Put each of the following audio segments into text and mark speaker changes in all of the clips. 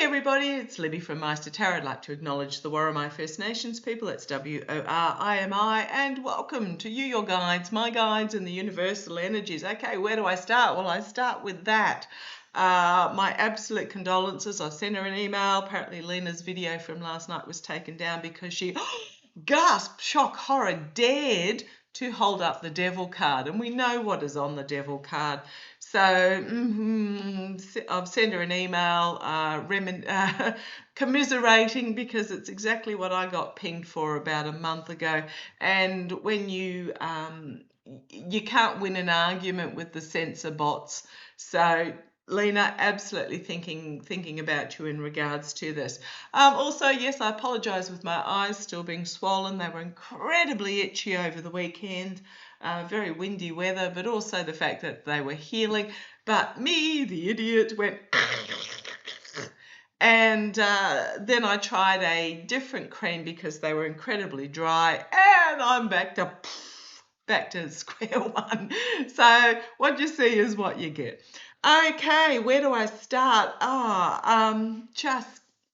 Speaker 1: everybody, it's Libby from Maighstir Tarot. I'd like to acknowledge the Worimi First Nations people, that's W-O-R-I-M-I, and welcome to you, your guides, my guides, and the universal energies. Okay, where do I start? Well, I start with that. My absolute condolences. I sent her an email. Apparently Lena's video from last night was taken down because she, gasp, shock, horror, dared to hold up the devil card. And we know what is on the devil card. So I've sent her an email commiserating because it's exactly what I got pinged for about a month ago. And when you can't win an argument with the censor bots. So Lena, absolutely thinking about you in regards to this. Also, yes, I apologise with my eyes still being swollen. They were incredibly itchy over the weekend. Very windy weather, but also the fact that they were healing. But me, the idiot, went and then I tried a different cream because they were incredibly dry, and I'm back to square one. So what you see is what you get. Okay, where do I start?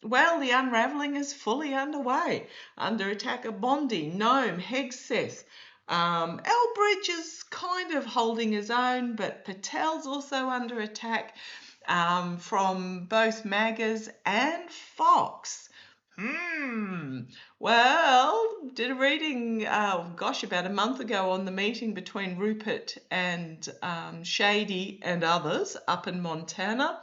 Speaker 1: Well, the unravelling is fully underway. Under attack are Bondi, Gnome, Hegseth. Elbridge is kind of holding his own, but Patel's also under attack from both Maggers and Fox. Well, did a reading, about a month ago on the meeting between Rupert and Shady and others up in Montana.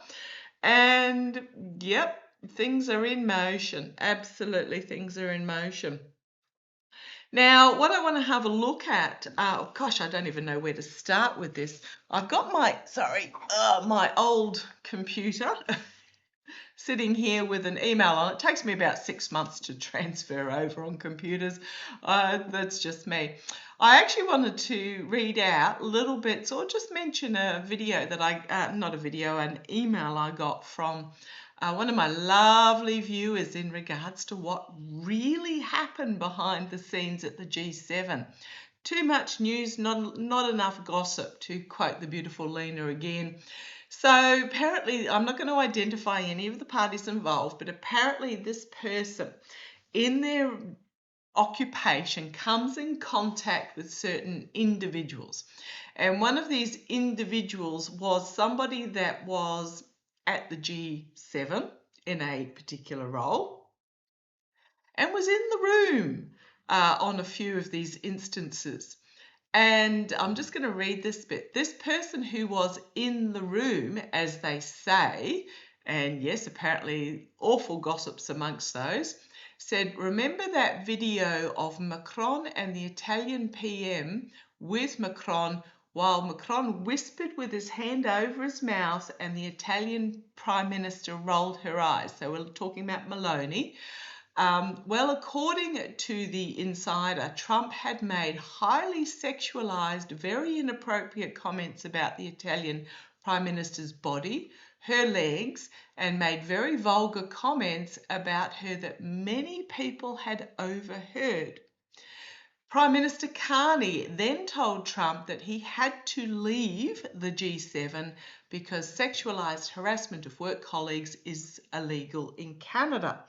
Speaker 1: And, yep, things are in motion. Absolutely, things are in motion. Now, what I want to have a look at, I don't even know where to start with this. I've got my old computer sitting here with an email on it. It takes me about 6 months to transfer over on computers. That's just me. I actually wanted to read out little bits or just mention a video that an email I got from one of my lovely viewers in regards to what really happened behind the scenes at the G7. Too much news, not enough gossip, to quote the beautiful Lena again. So apparently, I'm not going to identify any of the parties involved, but apparently this person in their occupation comes in contact with certain individuals. And one of these individuals was somebody that was at the G7 in a particular role and was in the room on a few of these instances. And I'm just going to read this bit. This person who was in the room, as they say, and yes, apparently awful gossips amongst those, said, remember that video of Macron and the Italian PM with Macron while Macron whispered with his hand over his mouth and the Italian Prime Minister rolled her eyes. So we're talking about Meloni. Well, according to the insider, Trump had made highly sexualized, very inappropriate comments about the Italian Prime Minister's body, her legs, and made very vulgar comments about her that many people had overheard. Prime Minister Carney then told Trump that he had to leave the G7 because sexualized harassment of work colleagues is illegal in Canada.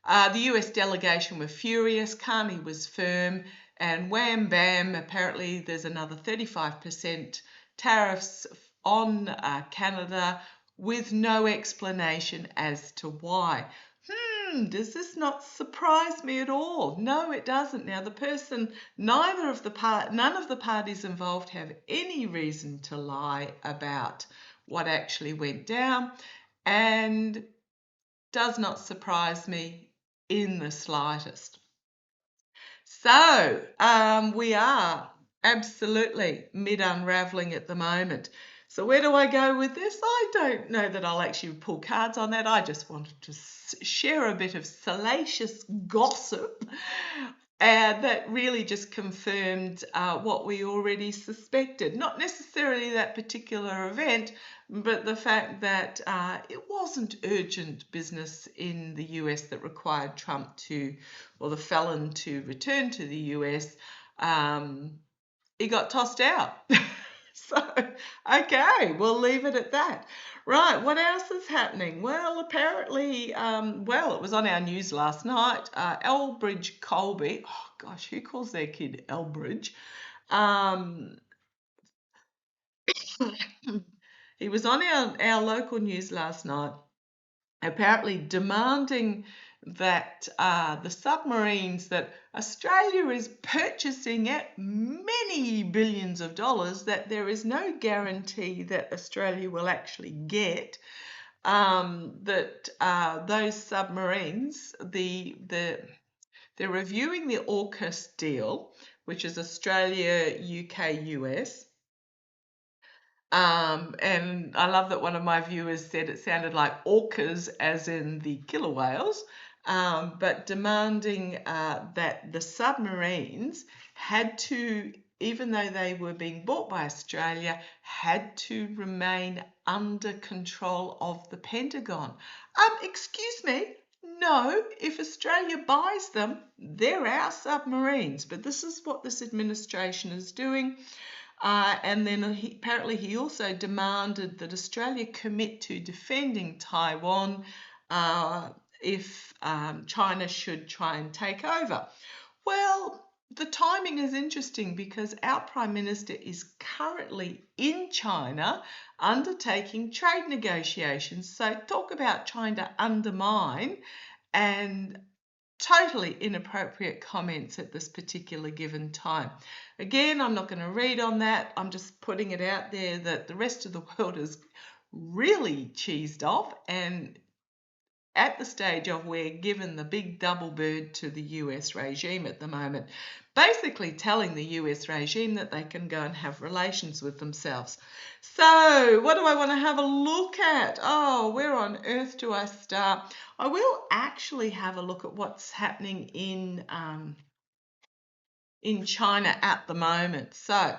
Speaker 1: The US delegation were furious, Carney was firm, and wham bam, apparently there's another 35% tariffs on Canada with no explanation as to why. Does this not surprise me at all? No, it doesn't. Now, none of the parties involved have any reason to lie about what actually went down, and does not surprise me in the slightest. So we are absolutely mid-unravelling at the moment. So where do I go with this? I don't know that I'll actually pull cards on that. I just wanted to share a bit of salacious gossip that really just confirmed what we already suspected. Not necessarily that particular event, but the fact that it wasn't urgent business in the US that required Trump the felon to return to the US. He got tossed out. So, okay, we'll leave it at that. Right, what else is happening? Well, apparently, it was on our news last night. Elbridge Colby, oh gosh, who calls their kid Elbridge? Um, he was on our local news last night, apparently demanding that the submarines that Australia is purchasing at many billions of dollars, that there is no guarantee that Australia will actually get, that those submarines, they're reviewing the AUKUS deal, which is Australia, UK, US. And I love that one of my viewers said it sounded like orcas, as in the killer whales, but demanding that the submarines had to, even though they were being bought by Australia, had to remain under control of the Pentagon. Excuse me. No, if Australia buys them, they're our submarines. But this is what this administration is doing. And then apparently he also demanded that Australia commit to defending Taiwan if China should try and take over. Well, the timing is interesting because our Prime Minister is currently in China undertaking trade negotiations. So talk about trying to undermine and totally inappropriate comments at this particular given time. Again, I'm not going to read on that. I'm just putting it out there that the rest of the world is really cheesed off and at the stage of we're given the big double bird to the US regime at the moment, basically telling the US regime that they can go and have relations with themselves. So what do I want to have a look at? Oh, where on earth do I start? I will actually have a look at what's happening in China at the moment. So,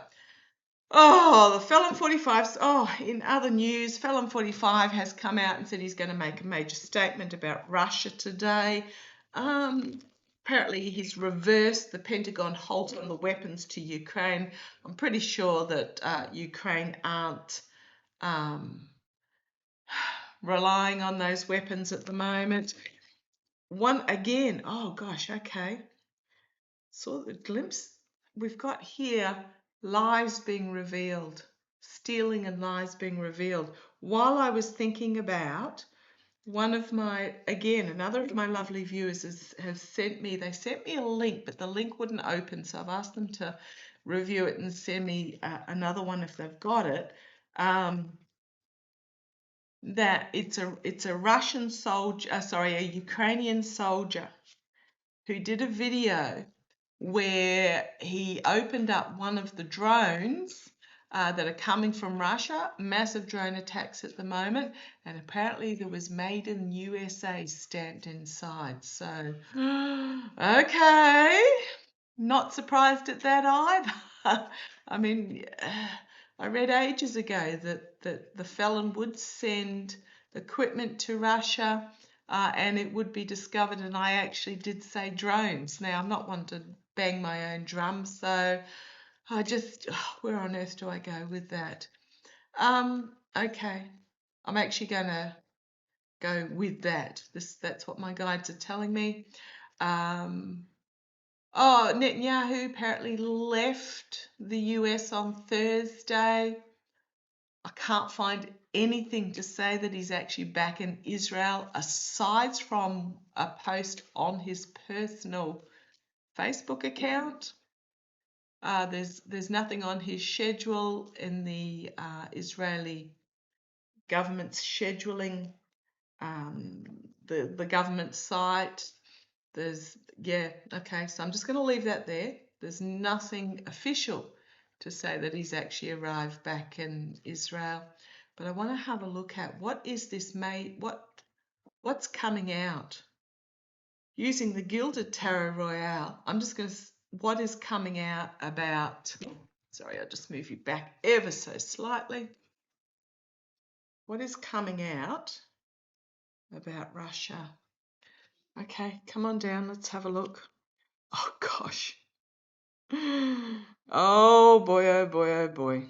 Speaker 1: the Felon 45, in other news, Felon 45 has come out and said he's going to make a major statement about Russia today. Apparently he's reversed the Pentagon halt on the weapons to Ukraine. I'm pretty sure that Ukraine aren't relying on those weapons at the moment. One again, oh gosh, okay. Saw the glimpse. We've got here lies being revealed, stealing and lies being revealed. While I was thinking about another of my lovely viewers has sent me a link, but the link wouldn't open, so I've asked them to review it and send me another one if they've got it. That it's a Russian soldier, a Ukrainian soldier who did a video where he opened up one of the drones that are coming from Russia, massive drone attacks at the moment, and apparently there was Made in USA stamped inside. So, okay, not surprised at that either. I mean, I read ages ago that the felon would send equipment to Russia and it would be discovered, and I actually did say drones. Now, I'm not one to bang my own drum, so I just, where on earth do I go with that? Okay, I'm actually going to go with that. That's what my guides are telling me. Netanyahu apparently left the US on Thursday. I can't find anything to say that he's actually back in Israel aside from a post on his personal Facebook account. There's nothing on his schedule in the Israeli government's scheduling, the government site. Okay, so I'm just going to leave that there. There's nothing official to say that he's actually arrived back in Israel. But I want to have a look at what is this what's coming out. Using the Gilded Tarot Royale, I'm just going to, what is coming out about, sorry, I'll just move you back ever so slightly. What is coming out about Russia? Okay, come on down, let's have a look. Oh gosh. Oh boy, oh boy, oh boy.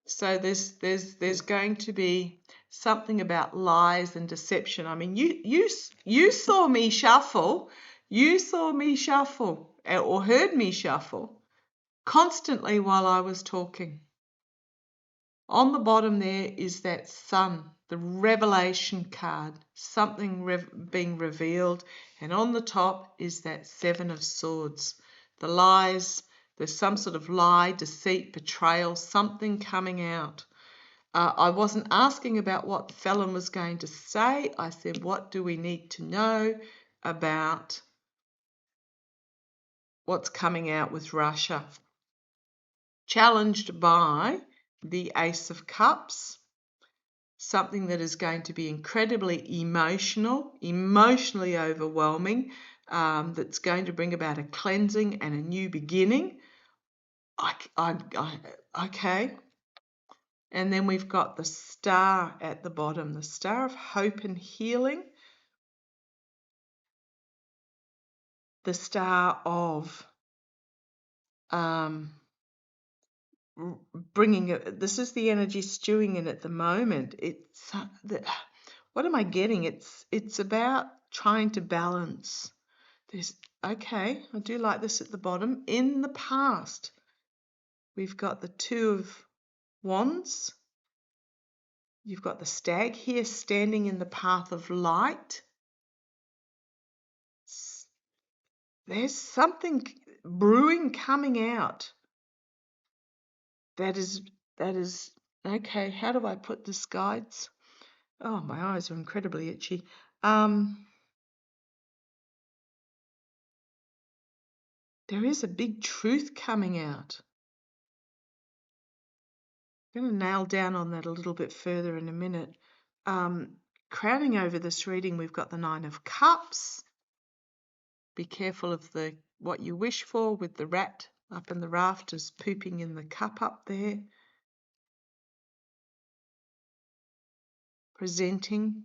Speaker 1: So there's going to be something about lies and deception. I mean, you saw me shuffle. You saw me shuffle or heard me shuffle constantly while I was talking. On the bottom there is that sun, the revelation card, something being revealed. And on the top is that Seven of Swords. The lies, there's some sort of lie, deceit, betrayal, something coming out. I wasn't asking about what Fallon was going to say. I said, what do we need to know about what's coming out with Russia? Challenged by the Ace of Cups, something that is going to be incredibly emotionally overwhelming, that's going to bring about a cleansing and a new beginning. Okay. And then we've got the star at the bottom, the star of hope and healing, the star of bringing it. This is the energy stewing in at the moment. It's what am I getting? It's about trying to balance. Okay, I do like this at the bottom. In the past, we've got the Two of Wands. You've got the stag here standing in the path of light. There's something brewing coming out. That is okay. How do I put this, guides? Oh, my eyes are incredibly itchy. There is a big truth coming out. I'm going to nail down on that a little bit further in a minute. Crowning over this reading, we've got the Nine of Cups. Be careful of what you wish for with the rat up in the rafters pooping in the cup up there. Presenting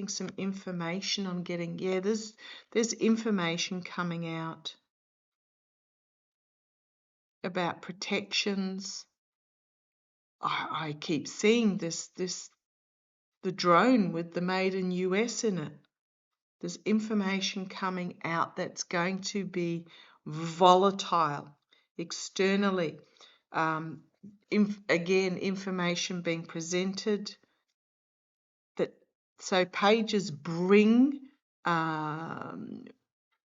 Speaker 1: some information on getting, there's information coming out about protections. I keep seeing the drone with the made in US in it. There's information coming out that's going to be volatile externally. Again, information being presented. So pages bring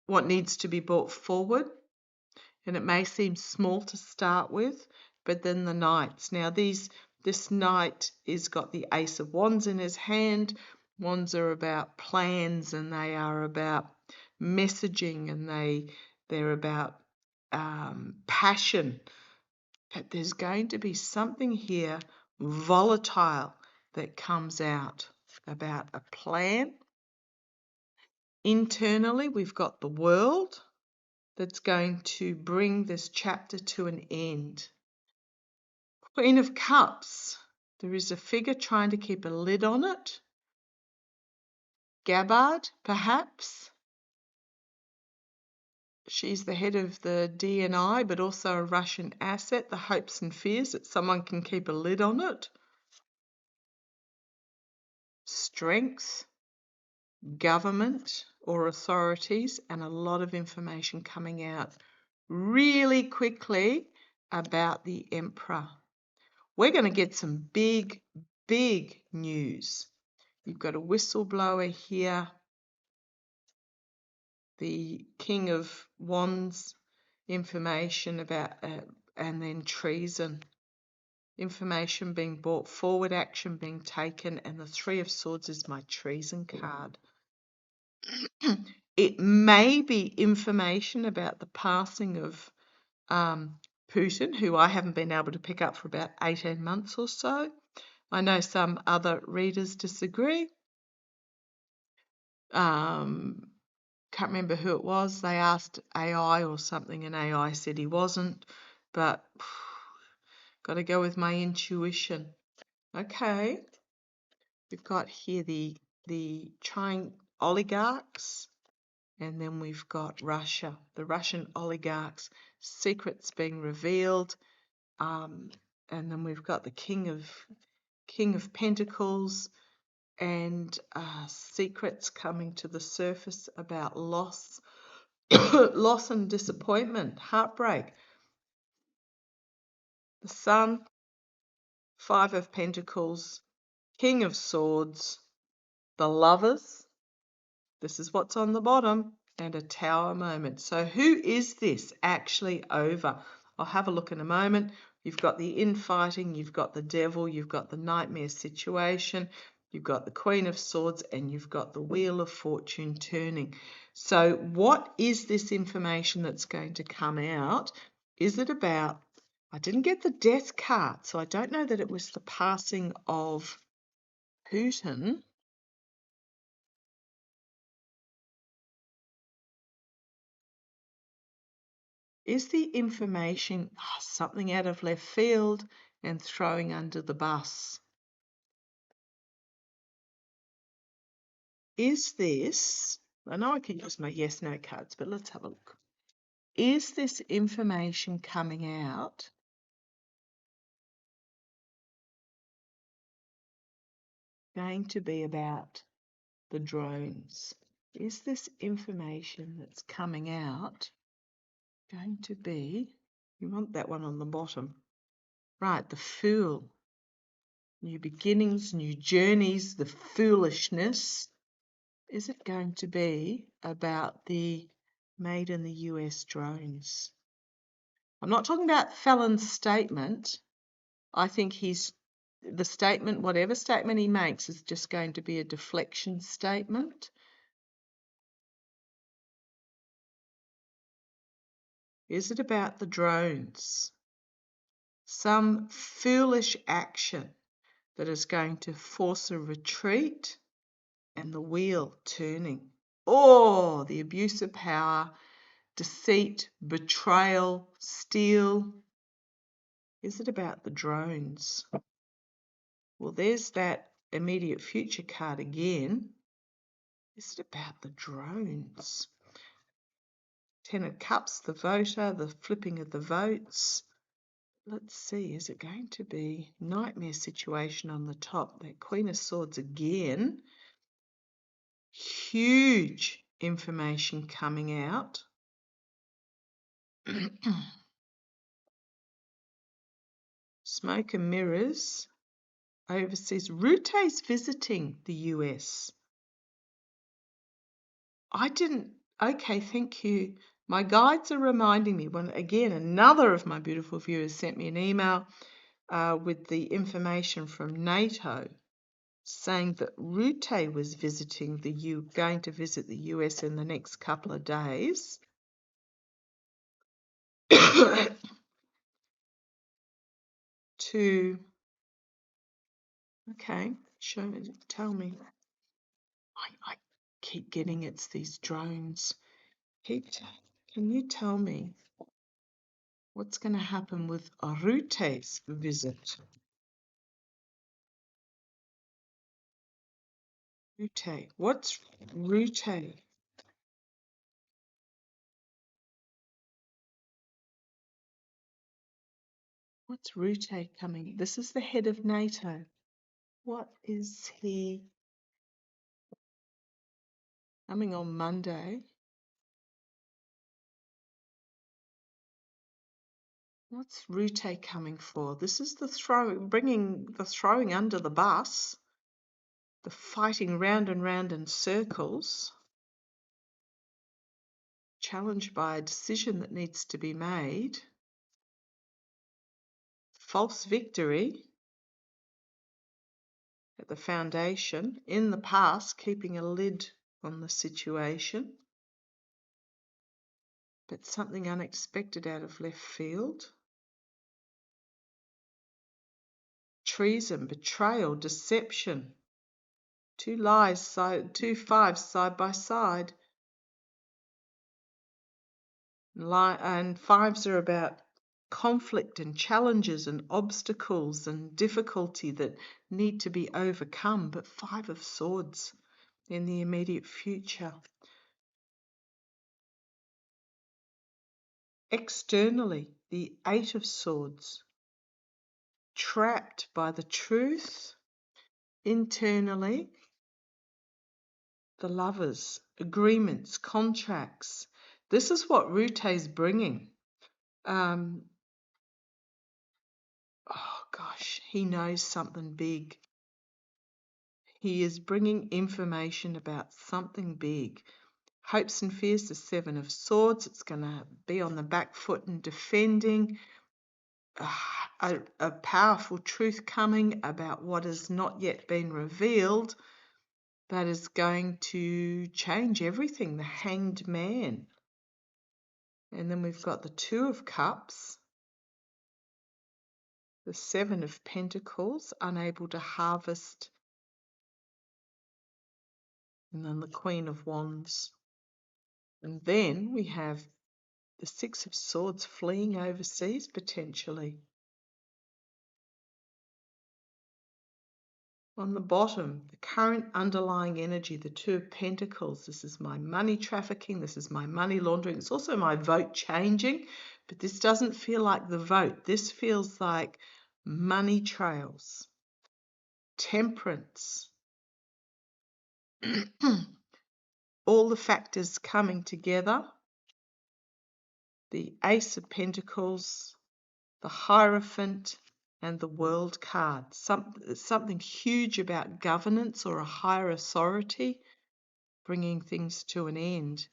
Speaker 1: what needs to be brought forward. And it may seem small to start with, but then the knights. Now this knight is got the Ace of Wands in his hand. Wands are about plans, and they are about messaging, and they're about passion. But there's going to be something here volatile that comes out about a plan. Internally, we've got the World that's going to bring this chapter to an end. Queen of Cups. There is a figure trying to keep a lid on it. Gabbard, perhaps. She's the head of the DNI, but also a Russian asset. The hopes and fears that someone can keep a lid on it. Strength, government or authorities, and a lot of information coming out really quickly about the Emperor. We're going to get some big news. You've got a whistleblower here, the King of Wands, information about, and then treason. Information being brought forward, action being taken, and the Three of Swords is my treason card. It may be information about the passing of Putin, who I haven't been able to pick up for about 18 months or so. I know some other readers disagree. Can't remember who it was. They asked AI or something, and AI said he wasn't. But got to go with my intuition. Okay. We've got here the trying oligarchs, and then we've got Russia, the Russian oligarchs, secrets being revealed. And then we've got the King of Pentacles, and secrets coming to the surface about loss, loss and disappointment, heartbreak. The Sun, Five of Pentacles, King of Swords, the Lovers. This is what's on the bottom, and a Tower moment. So who is this actually over? I'll have a look in a moment. You've got the infighting, you've got the Devil, you've got the nightmare situation, you've got the Queen of Swords, and you've got the Wheel of Fortune turning. So what is this information that's going to come out? Is it about, I didn't get the Death card, so I don't know that it was the passing of Putin. Is the information something out of left field and throwing under the bus? Is this, I know I can use my yes, no cards, but let's have a look. Is this information coming out going to be about the drones? Is this information that's coming out going to be, you want that one on the bottom, right, the Fool. New beginnings, new journeys, the foolishness. Is it going to be about the made in the US drones? I'm not talking about Fallon's statement. I think the statement, whatever statement he makes, is just going to be a deflection statement. Is it about the drones? Some foolish action that is going to force a retreat, and the wheel turning. Oh, the abuse of power, deceit, betrayal, steal. Is it about the drones? Well, there's that immediate future card again. Is it about the drones? Ten of Cups, the voter, the flipping of the votes. Let's see, is it going to be nightmare situation on the top? That Queen of Swords again. Huge information coming out. Smoke and mirrors. Overseas. Rutte's visiting the US. I didn't. Okay, thank you. My guides are reminding me. When again, another of my beautiful viewers sent me an email with the information from NATO saying that Rutte was going to visit the US in the next couple of days. To, okay, show me, tell me. I keep getting it's these drones. Can you tell me what's going to happen with Rutte's visit? Rutte. What's Rutte? What's Rutte coming? This is the head of NATO. What is he coming on Monday? What's Rutte coming for? This is bringing the throwing under the bus, the fighting round and round in circles, challenged by a decision that needs to be made, false victory at the foundation, in the past, keeping a lid on the situation, but something unexpected out of left field. Treason, betrayal, deception. Two fives side by side. And fives are about conflict and challenges and obstacles and difficulty that need to be overcome. But Five of Swords in the immediate future. Externally, the Eight of Swords. trapped by the truth internally. The Lovers, agreements, contracts. This is what Rutte is bringing. Oh gosh, he knows something big. He is bringing information about something big. Hopes and fears, the Seven of Swords. It's going to be on the back foot and defending. A powerful truth coming about what has not yet been revealed that is going to change everything. The Hanged Man. And then we've got the Two of Cups. The Seven of Pentacles, unable to harvest. And then the Queen of Wands. And then we have the Six of Swords, fleeing overseas potentially. On the bottom, the current underlying energy, the Two of Pentacles. This is my money trafficking. This is my money laundering. It's also my vote changing, but this doesn't feel like the vote. This feels like money trails, temperance. All the factors coming together. The Ace of Pentacles, the Hierophant, and the World card. Something huge about governance or a higher authority, bringing things to an end.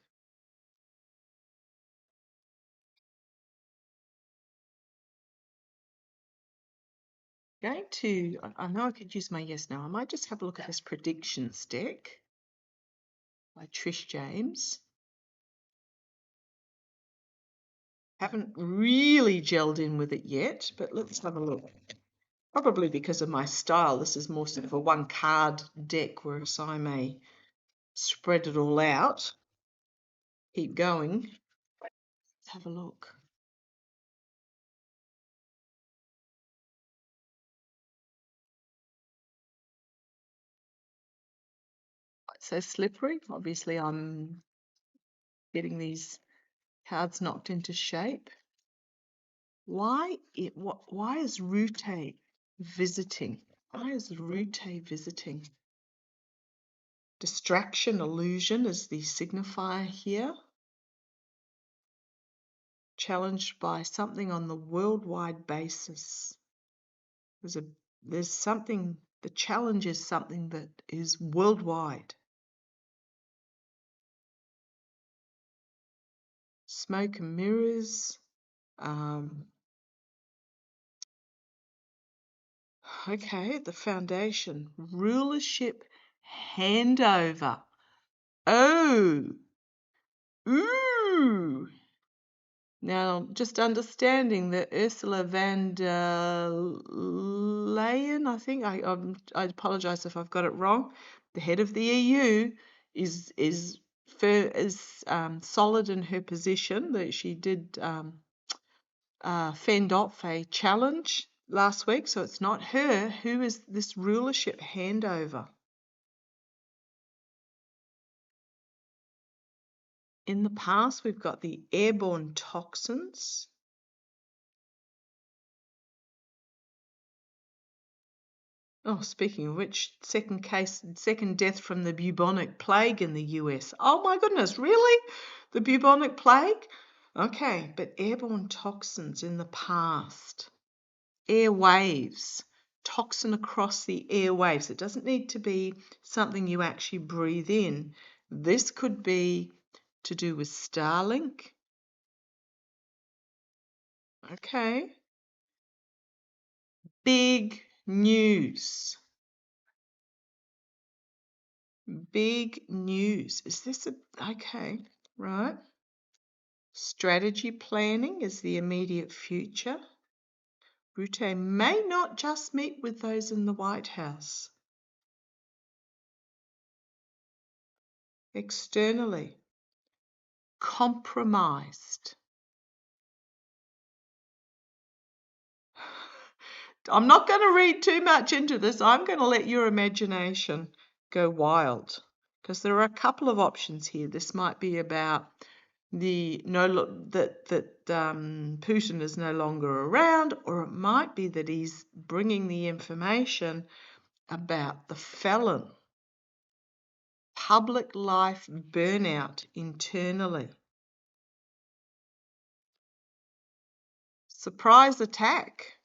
Speaker 1: I know I could use my yes now. I might just have a look at this predictions deck by Trish James. Haven't really gelled in with it yet, but let's have a look. Probably because of my style, this is more sort of a one card deck, whereas I may spread it all out. Keep going. Let's have a look. It's so slippery. Obviously, I'm getting these cards knocked into shape. Why is Rutte visiting? Why is Rutte visiting? Distraction, illusion is the signifier here. Challenged by something on the worldwide basis. There's something, the challenge is something that is worldwide. Smoke and mirrors. Okay, the foundation. Rulership handover. Oh. Ooh. Now, just understanding that Ursula von der Leyen, I think, I apologise if I've got it wrong, the head of the EU is solid in her position, that she did fend off a challenge last week, so it's not her. Who is this rulership handover? In the past, we've got the airborne toxins. Oh, speaking of which, second death from the bubonic plague in the US. Oh my goodness, really? The bubonic plague? Okay, but airborne toxins in the past. Airwaves. Toxin across the airwaves. It doesn't need to be something you actually breathe in. This could be to do with Starlink. Okay. Big news. Big news. Is this okay, right? Strategy planning is the immediate future. Rutte may not just meet with those in the White House. Externally, compromised. I'm not going to read too much into this. I'm going to let your imagination go wild, because there are a couple of options here. This might be about Putin is no longer around, or it might be that he's bringing the information about the felon. Public life burnout internally. Surprise attack.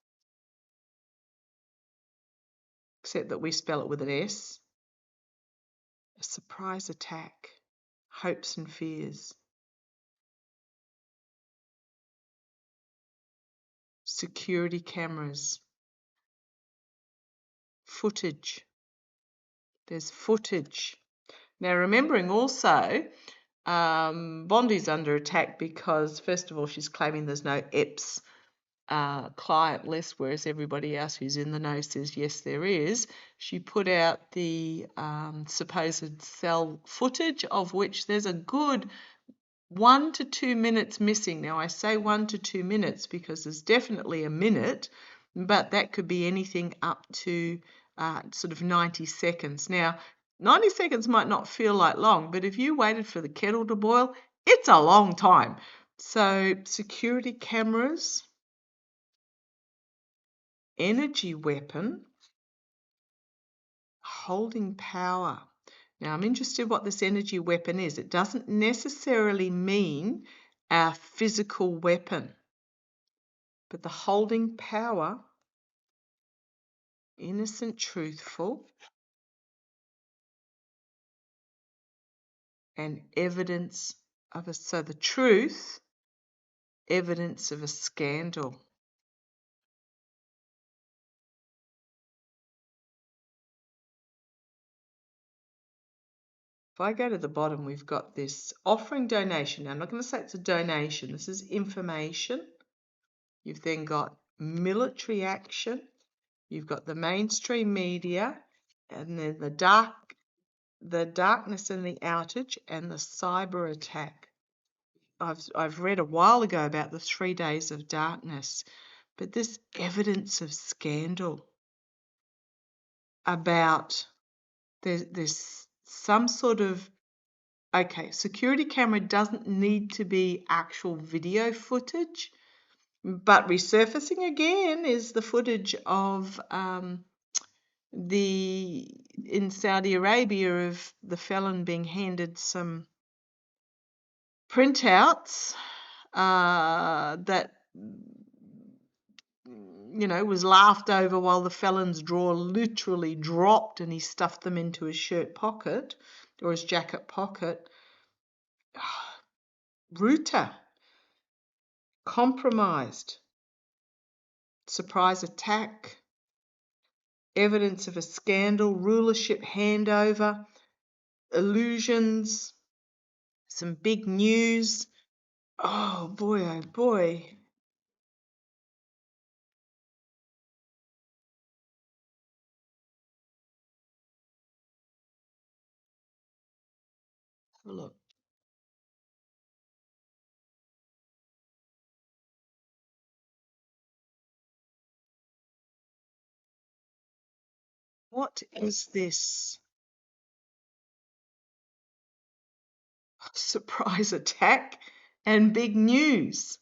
Speaker 1: Except that we spell it with an S. A surprise attack. Hopes and fears. Security cameras. Footage. There's footage. Now, remembering also, Bondi's under attack because, first of all, she's claiming there's no EPS client list, whereas everybody else who's in the know says yes, there is. She put out the supposed cell footage, of which there's a good 1 to 2 minutes missing. Now, I say 1 to 2 minutes because there's definitely a minute, but that could be anything up to sort of 90 seconds. Now, 90 seconds might not feel like long, but if you waited for the kettle to boil, it's a long time. So, security cameras, energy weapon, holding power. Now, I'm interested what this energy weapon is. It doesn't necessarily mean a physical weapon, but the holding power, innocent, truthful, and evidence of so the truth, evidence of a scandal. If I go to the bottom, we've got this offering donation. Now, I'm not going to say it's a donation. This is information. You've then got military action. You've got the mainstream media, and then the darkness and the outage, and the cyber attack. I've read a while ago about the 3 days of darkness, but this evidence of scandal about there's some sort of, okay, security camera doesn't need to be actual video footage, but resurfacing again is the footage of in Saudi Arabia of the felon being handed some printouts that was laughed over while the felon's drawer literally dropped and he stuffed them into his shirt pocket or his jacket pocket. Rutte, compromised, surprise attack, evidence of a scandal, rulership handover, illusions, some big news. Oh boy, oh boy. Have a look. What is this? Surprise attack and big news.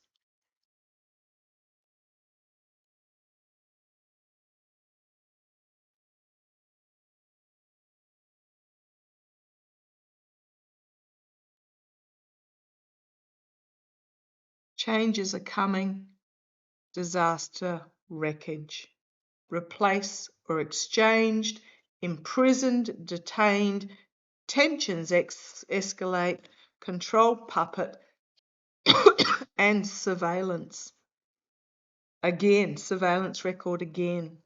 Speaker 1: Changes are coming. Disaster, wreckage. Replace or exchanged, imprisoned, detained, tensions escalate, control puppet, and surveillance. Again, surveillance record again.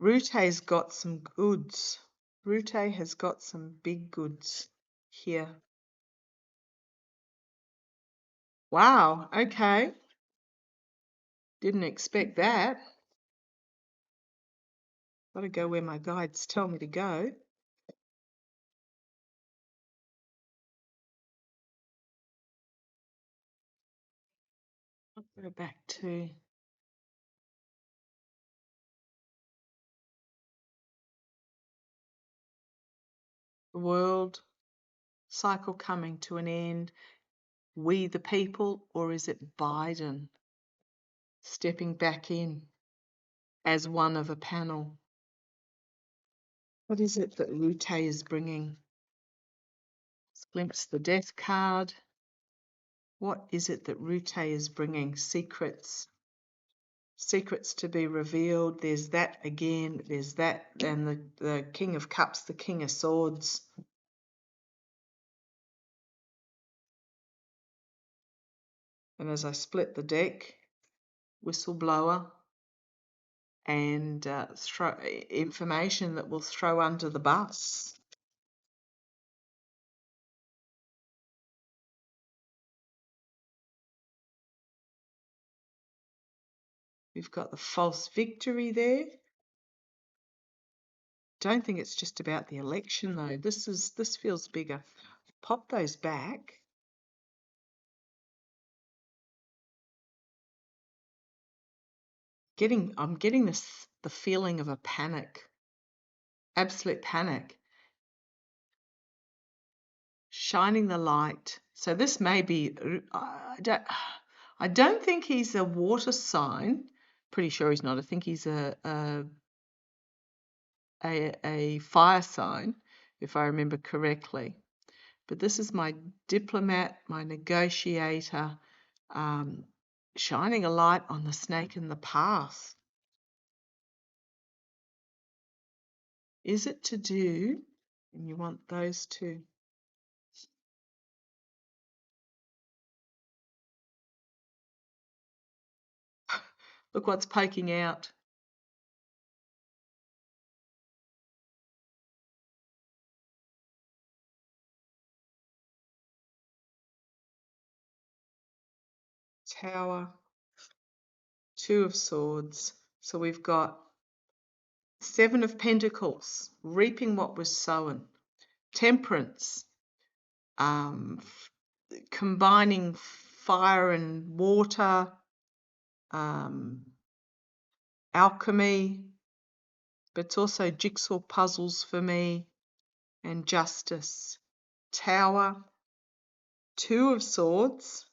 Speaker 1: Rutte's got some goods. Rutte has got some big goods here. Wow, okay. Didn't expect that. Gotta go where my guides tell me to go. I'll go back to the world. cycle coming to an end? We the people, or is it Biden stepping back in as one of a panel? What is it that Rutte is bringing? Let's glimpse the death card. What is it that Rutte is bringing? Secrets. Secrets to be revealed. There's that again. There's that. And the King of Cups, the King of Swords. And as I split the deck, whistleblower and information that will throw under the bus. We've got the false victory there. Don't think it's just about the election though. This feels bigger. Pop those back. I'm getting the feeling of a panic. Absolute panic. Shining the light. So this may be, I don't think he's a water sign. Pretty sure he's not. I think he's a fire sign, if I remember correctly. But this is my diplomat, my negotiator, shining a light on the snake in the path. Is it to do, and you want those two, look what's poking out. Tower, Two of Swords. So we've got Seven of Pentacles, reaping what was sown. Temperance, combining fire and water, alchemy, but it's also jigsaw puzzles for me, and justice. Tower, Two of Swords,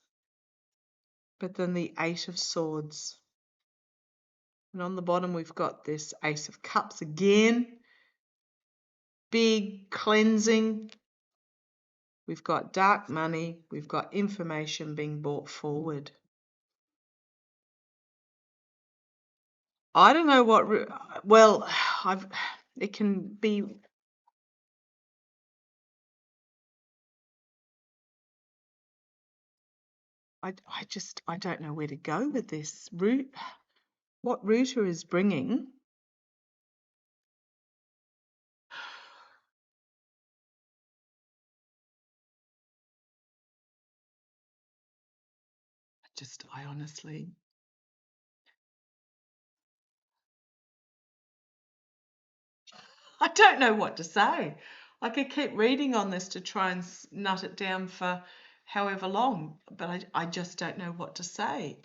Speaker 1: but then the Eight of Swords. And on the bottom we've got this Ace of Cups again. Big cleansing. We've got dark money. We've got information being brought forward. I don't know what, well, it can be, I don't know where to go with this. What Rutte is bringing, I honestly, I don't know what to say. I could keep reading on this to try and nut it down for however long, but I just don't know what to say.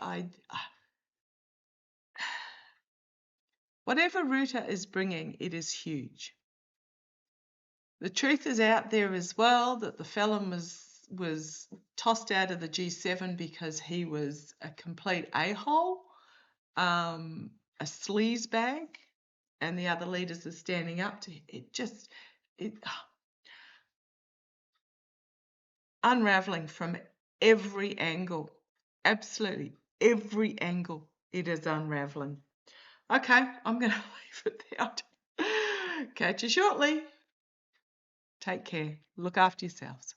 Speaker 1: Whatever Rutte is bringing, it is huge. The truth is out there as well that the felon was tossed out of the G7 because he was a complete a-hole, a sleazebag, and the other leaders are standing up to it. Unraveling from every angle, absolutely every angle. It is unraveling. Okay, I'm going to leave it there. Catch you shortly. Take care. Look after yourselves.